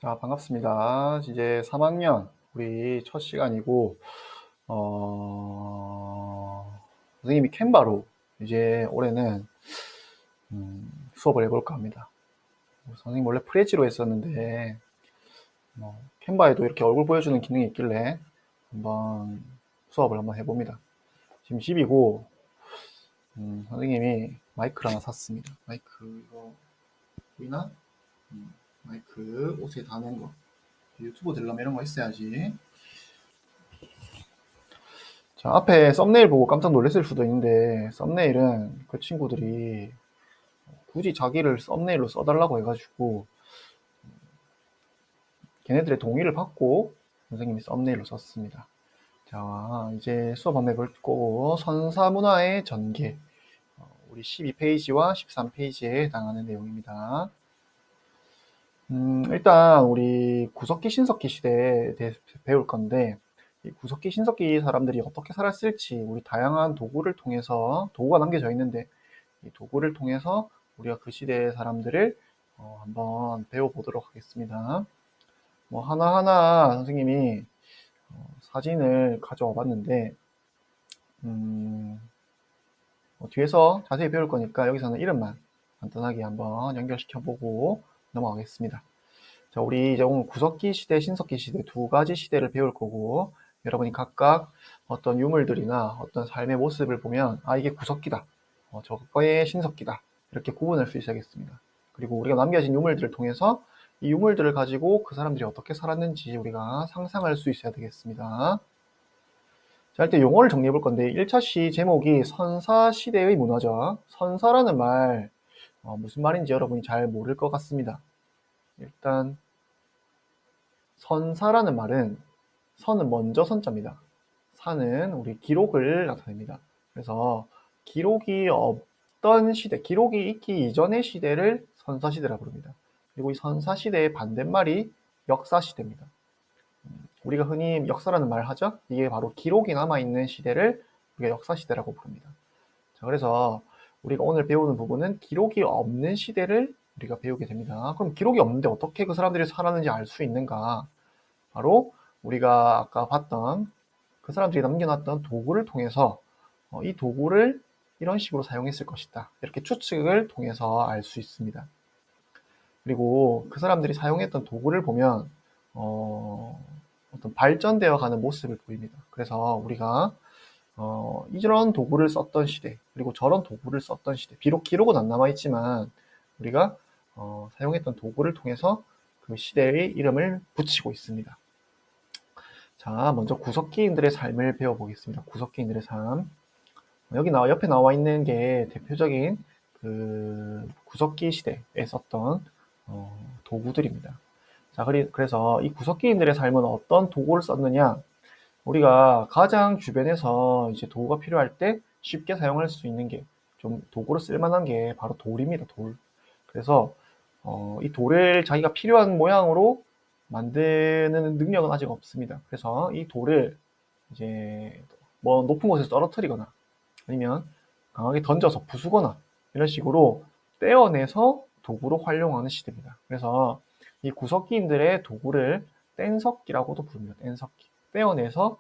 자, 반갑습니다. 이제 3학년 우리 첫 시간이고, 선생님이 캔바로 이제 올해는 수업을 해볼까 합니다. 선생님 원래 프레지로 했었는데, 캔바에도 이렇게 얼굴 보여주는 기능이 있길래 한번 수업을 한번 해봅니다. 지금 집이고, 선생님이 마이크를 하나 샀습니다. 마이크 이거 보이나? 마이크 옷에 다는 거. 유튜브 되려면 이런 거 있어야지. 자, 앞에 썸네일 보고 깜짝 놀랐을 수도 있는데, 썸네일은 그 친구들이 굳이 자기를 썸네일로 써달라고 해가지고, 걔네들의 동의를 받고 선생님이 썸네일로 썼습니다. 자, 이제 수업 한번 해볼 거고, 선사문화의 전개. 우리 12페이지와 13페이지에 해당하는 내용입니다. 일단 우리 구석기, 신석기 시대에 대해서 배울 건데, 이 구석기, 신석기 사람들이 어떻게 살았을지 우리 다양한 도구를 통해서, 도구가 남겨져 있는데 이 도구를 통해서 우리가 그 시대의 사람들을 한번 배워보도록 하겠습니다. 뭐 하나하나 선생님이 사진을 가져와 봤는데 뒤에서 자세히 배울 거니까 여기서는 이름만 간단하게 한번 연결시켜 보고 넘어가겠습니다. 자, 우리 이제 오늘 구석기 시대, 신석기 시대 두 가지 시대를 배울 거고, 여러분이 각각 어떤 유물들이나 어떤 삶의 모습을 보면 아, 이게 구석기다, 저거의 신석기다, 이렇게 구분할 수 있어야겠습니다. 그리고 우리가 남겨진 유물들을 통해서 이 유물들을 가지고 그 사람들이 어떻게 살았는지 우리가 상상할 수 있어야 되겠습니다. 자, 일단 용어를 정리해 볼 건데 1차 시 제목이 선사시대의 문화죠. 선사라는 말 무슨 말인지 여러분이 잘 모를 것 같습니다. 일단 선사라는 말은 선은 먼저 선자입니다. 사는 우리 기록을 나타냅니다. 그래서 기록이 없던 시대, 기록이 있기 이전의 시대를 선사시대라 부릅니다. 그리고 이 선사시대의 반대말이 역사시대입니다. 우리가 흔히 역사라는 말을 하죠. 이게 바로 기록이 남아있는 시대를 우리가 역사시대라고 부릅니다. 자, 그래서 우리가 오늘 배우는 부분은 기록이 없는 시대를 우리가 배우게 됩니다. 그럼 기록이 없는데 어떻게 그 사람들이 살았는지 알 수 있는가? 바로 우리가 아까 봤던 그 사람들이 남겨놨던 도구를 통해서 이 도구를 이런 식으로 사용했을 것이다, 이렇게 추측을 통해서 알 수 있습니다. 그리고 그 사람들이 사용했던 도구를 보면 어떤 발전되어 가는 모습을 보입니다. 그래서 우리가 이런 도구를 썼던 시대, 그리고 저런 도구를 썼던 시대, 비록 기록은 안 남아있지만 우리가 사용했던 도구를 통해서 그 시대의 이름을 붙이고 있습니다. 자, 먼저 구석기인들의 삶을 배워보겠습니다. 구석기인들의 삶. 여기 옆에 나와 있는 게 대표적인 그 구석기 시대에 썼던 도구들입니다. 자, 그래서 이 구석기인들의 삶은 어떤 도구를 썼느냐? 우리가 가장 주변에서 이제 도구가 필요할 때 쉽게 사용할 수 있는 게, 좀 도구로 쓸만한 게 바로 돌입니다. 돌. 그래서 이 돌을 자기가 필요한 모양으로 만드는 능력은 아직 없습니다. 그래서 이 돌을 이제 뭐 높은 곳에서 떨어뜨리거나 아니면 강하게 던져서 부수거나 이런 식으로 떼어내서 도구로 활용하는 시대입니다. 그래서 이 구석기인들의 도구를 뗀석기라고도 부릅니다. 뗀석기. 떼어내서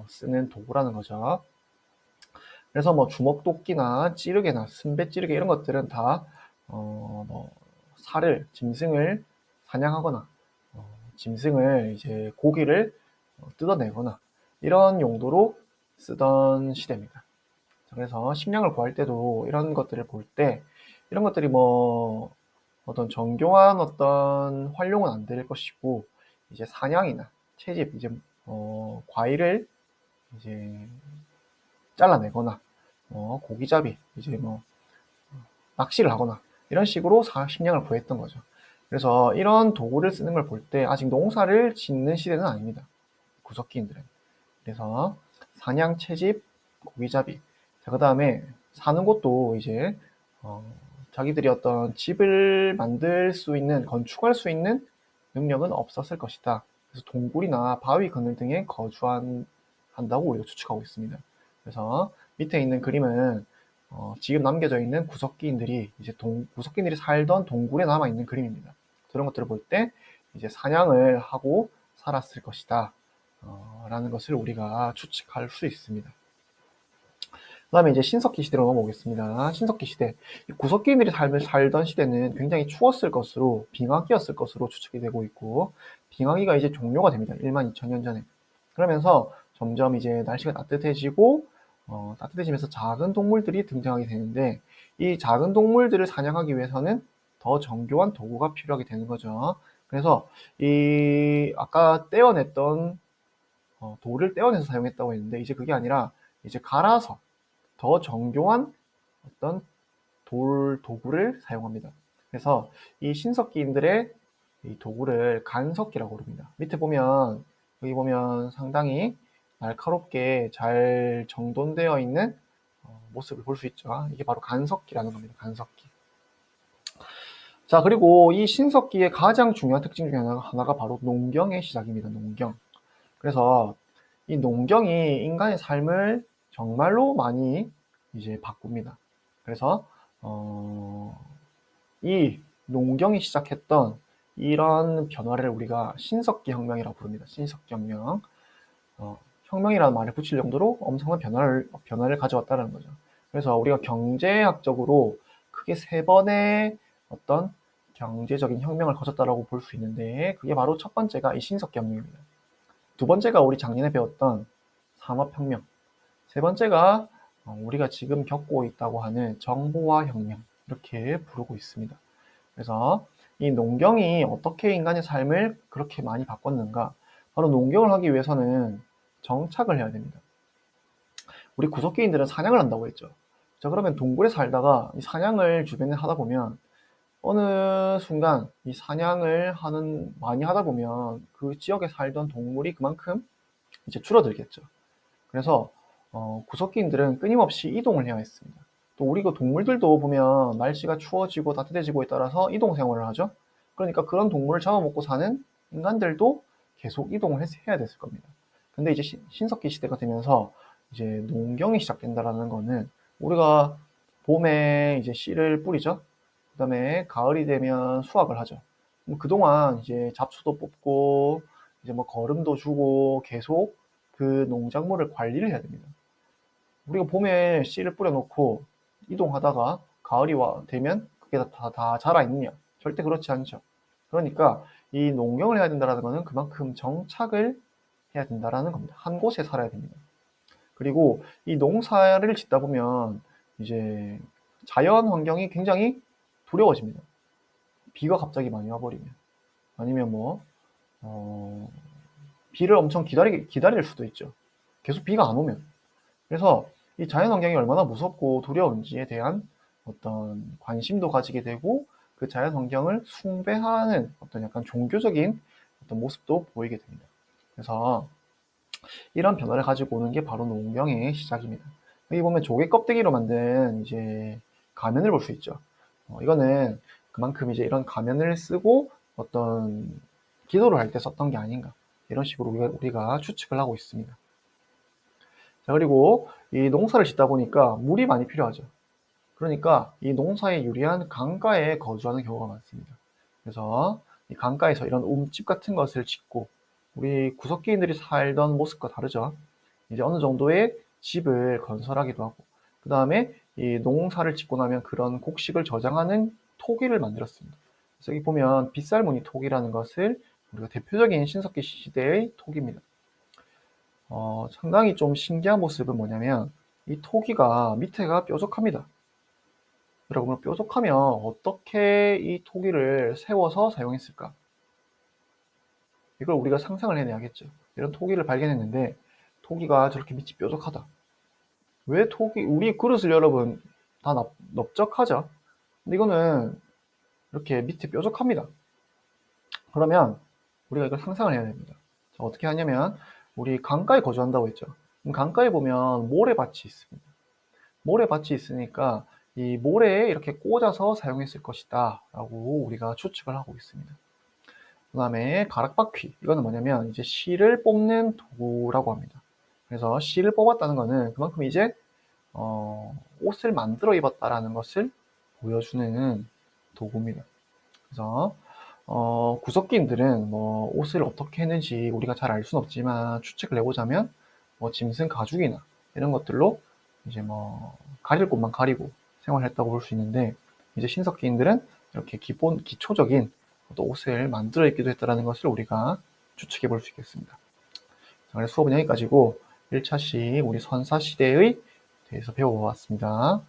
쓰는 도구라는 거죠. 그래서 뭐 주먹도끼나 찌르개나 순배찌르개 이런 것들은 다 뭐 살을, 짐승을 사냥하거나 짐승을 이제 고기를 뜯어내거나 이런 용도로 쓰던 시대입니다. 그래서 식량을 구할 때도 이런 것들을 볼 때 이런 것들이 뭐 어떤 정교한 어떤 활용은 안 될 것이고, 이제 사냥이나 채집, 이제 과일을 이제 잘라내거나 고기잡이, 이제 뭐 낚시를 하거나 이런 식으로 식량을 구했던 거죠. 그래서 이런 도구를 쓰는 걸 볼 때 아직 농사를 짓는 시대는 아닙니다. 구석기인들은. 그래서 사냥, 채집, 고기잡이. 자, 그 다음에 사는 곳도 이제 자기들이 어떤 집을 만들 수 있는, 건축할 수 있는 능력은 없었을 것이다. 그래서 동굴이나 바위 그늘 등에 거주한다고 우리가 추측하고 있습니다. 그래서 밑에 있는 그림은 지금 남겨져 있는 구석기인들이 이제 구석기인들이 살던 동굴에 남아 있는 그림입니다. 그런 것들을 볼 때 이제 사냥을 하고 살았을 것이다. 라는 것을 우리가 추측할 수 있습니다. 그 다음에 이제 신석기 시대로 넘어오겠습니다. 신석기 시대. 구석기인들이 살던 시대는 굉장히 추웠을 것으로, 빙하기였을 것으로 추측이 되고 있고, 빙하기가 이제 종료가 됩니다. 12,000년 전에. 그러면서 점점 이제 날씨가 따뜻해지고, 따뜻해지면서 작은 동물들이 등장하게 되는데, 이 작은 동물들을 사냥하기 위해서는 더 정교한 도구가 필요하게 되는 거죠. 그래서 아까 떼어냈던 돌을 떼어내서 사용했다고 했는데, 이제 그게 아니라 이제 갈아서 더 정교한 어떤 도구를 사용합니다. 그래서 이 신석기인들의 이 도구를 간석기라고 부릅니다. 밑에 보면, 여기 보면 상당히 날카롭게 잘 정돈되어 있는 모습을 볼 수 있죠. 이게 바로 간석기라는 겁니다. 간석기. 자, 그리고 이 신석기의 가장 중요한 특징 중에 하나가 바로 농경의 시작입니다. 농경. 그래서 이 농경이 인간의 삶을 정말로 많이 이제 바꿉니다. 그래서 이 농경이 시작했던 이런 변화를 우리가 신석기 혁명이라고 부릅니다. 신석기 혁명. 혁명이라는 말을 붙일 정도로 엄청난 변화를 가져왔다는 거죠. 그래서 우리가 경제학적으로 크게 세 번의 어떤 경제적인 혁명을 거쳤다라고 볼 수 있는데, 그게 바로 첫 번째가 이 신석기 혁명입니다. 두 번째가 우리 작년에 배웠던 산업혁명. 세 번째가 우리가 지금 겪고 있다고 하는 정보화 혁명. 이렇게 부르고 있습니다. 그래서 이 농경이 어떻게 인간의 삶을 그렇게 많이 바꿨는가? 바로 농경을 하기 위해서는 정착을 해야 됩니다. 우리 구석기인들은 사냥을 한다고 했죠. 자, 그러면 동굴에 살다가 이 사냥을 주변에 하다 보면 어느 순간 이 사냥을 많이 하다 보면 그 지역에 살던 동물이 그만큼 이제 줄어들겠죠. 그래서 구석기인들은 끊임없이 이동을 해야 했습니다. 또 우리 그 동물들도 보면 날씨가 추워지고 따뜻해지고에 따라서 이동 생활을 하죠. 그러니까 그런 동물을 잡아먹고 사는 인간들도 계속 이동을 해야 됐을 겁니다. 근데 이제 신석기 시대가 되면서 이제 농경이 시작된다라는 거는, 우리가 봄에 이제 씨를 뿌리죠. 그 다음에 가을이 되면 수확을 하죠. 그동안 이제 잡초도 뽑고 이제 뭐 거름도 주고 계속 그 농작물을 관리를 해야 됩니다. 우리가 봄에 씨를 뿌려놓고 이동하다가 가을이 되면 그게 다 자라있느냐? 절대 그렇지 않죠. 그러니까 이 농경을 해야 된다는 것은 그만큼 정착을 해야 된다는 겁니다. 한 곳에 살아야 됩니다. 그리고 이 농사를 짓다 보면 이제 자연 환경이 굉장히 두려워집니다. 비가 갑자기 많이 와버리면, 아니면 비를 엄청 기다릴 수도 있죠. 계속 비가 안 오면. 그래서 이 자연 환경이 얼마나 무섭고 두려운지에 대한 어떤 관심도 가지게 되고, 그 자연 환경을 숭배하는 어떤 약간 종교적인 어떤 모습도 보이게 됩니다. 그래서 이런 변화를 가지고 오는 게 바로 농경의 시작입니다. 여기 보면 조개 껍데기로 만든 이제 가면을 볼 수 있죠. 이거는 그만큼 이제 이런 가면을 쓰고 어떤 기도를 할 때 썼던 게 아닌가, 이런 식으로 우리가 추측을 하고 있습니다. 자, 그리고 이 농사를 짓다 보니까 물이 많이 필요하죠. 그러니까 이 농사에 유리한 강가에 거주하는 경우가 많습니다. 그래서 이 강가에서 이런 움집 같은 것을 짓고, 우리 구석기인들이 살던 모습과 다르죠. 이제 어느 정도의 집을 건설하기도 하고, 그 다음에 이 농사를 짓고 나면 그런 곡식을 저장하는 토기를 만들었습니다. 그래서 여기 보면 빗살무늬 토기라는 것을 우리가 대표적인 신석기 시대의 토기입니다. 상당히 좀 신기한 모습은 뭐냐면, 이 토기가 밑에가 뾰족합니다. 여러분, 뾰족하면 어떻게 이 토기를 세워서 사용했을까? 이걸 우리가 상상을 해내야겠죠. 이런 토기를 발견했는데 토기가 저렇게 밑이 뾰족하다. 왜 우리 그릇을 여러분 다 넓적하죠? 근데 이거는 이렇게 밑에 뾰족합니다. 그러면 우리가 이걸 상상을 해야 됩니다. 자, 어떻게 하냐면, 우리 강가에 거주한다고 했죠. 그럼 강가에 보면 모래밭이 있습니다. 모래밭이 있으니까 이 모래에 이렇게 꽂아서 사용했을 것이다 라고 우리가 추측을 하고 있습니다. 그 다음에 가락바퀴, 이거는 뭐냐면 이제 실을 뽑는 도구라고 합니다. 그래서 실을 뽑았다는 것은 그만큼 이제 옷을 만들어 입었다라는 것을 보여주는 도구입니다. 그래서 구석기인들은 뭐 옷을 어떻게 했는지 우리가 잘 알 수는 없지만 추측을 해보자면 뭐 짐승 가죽이나 이런 것들로 이제 뭐 가릴 곳만 가리고 생활했다고 볼 수 있는데, 이제 신석기인들은 이렇게 기초적인 또 옷을 만들어 입기도 했다는 것을 우리가 추측해 볼 수 있겠습니다. 그래서 수업은 여기까지고 1차식 우리 선사시대의 대해서 배워보았습니다.